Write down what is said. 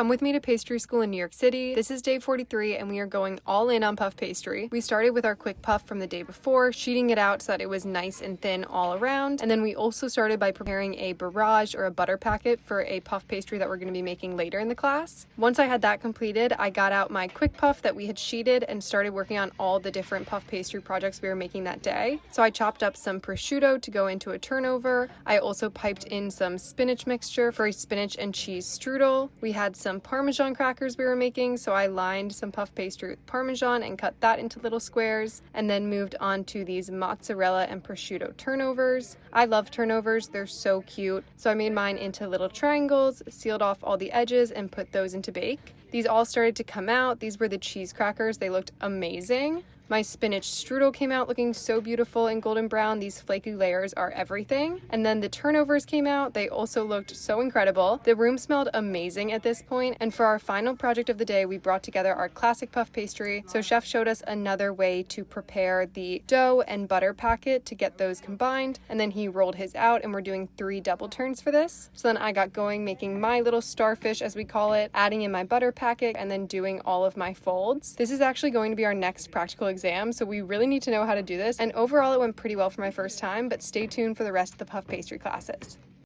Come with me to pastry school in New York City. This is day 43 and we are going all in on puff pastry. We started with our quick puff from the day before, sheeting it out so that it was nice and thin all around. And then we also started by preparing a barrage or a butter packet for a puff pastry that we're going to be making later in the class. Once I had that completed, I got out my quick puff that we had sheeted and started working on all the different puff pastry projects we were making that day. So I chopped up some prosciutto to go into a turnover. I also piped in some spinach mixture for a spinach and cheese strudel. We had some Parmesan crackers we were making, so I lined some puff pastry with Parmesan and cut that into little squares, and then moved on to these mozzarella and prosciutto turnovers. I love turnovers, they're so cute. So I made mine into little triangles, sealed off all the edges, and put those into bake. These all started to come out. These were the cheese crackers. They looked amazing. My spinach strudel came out looking so beautiful and golden brown. These flaky layers are everything. And then the turnovers came out. They also looked so incredible. The room smelled amazing at this point. And for our final project of the day, we brought together our classic puff pastry. So Chef showed us another way to prepare the dough and butter packet to get those combined. And then he rolled his out, and we're doing 3 double turns for this. So then I got going making my little starfish, as we call it, adding in my butter packet, and then doing all of my folds. This is actually going to be our next practical exam, so we really need to know how to do this. And overall, it went pretty well for my first time, but stay tuned for the rest of the puff pastry classes.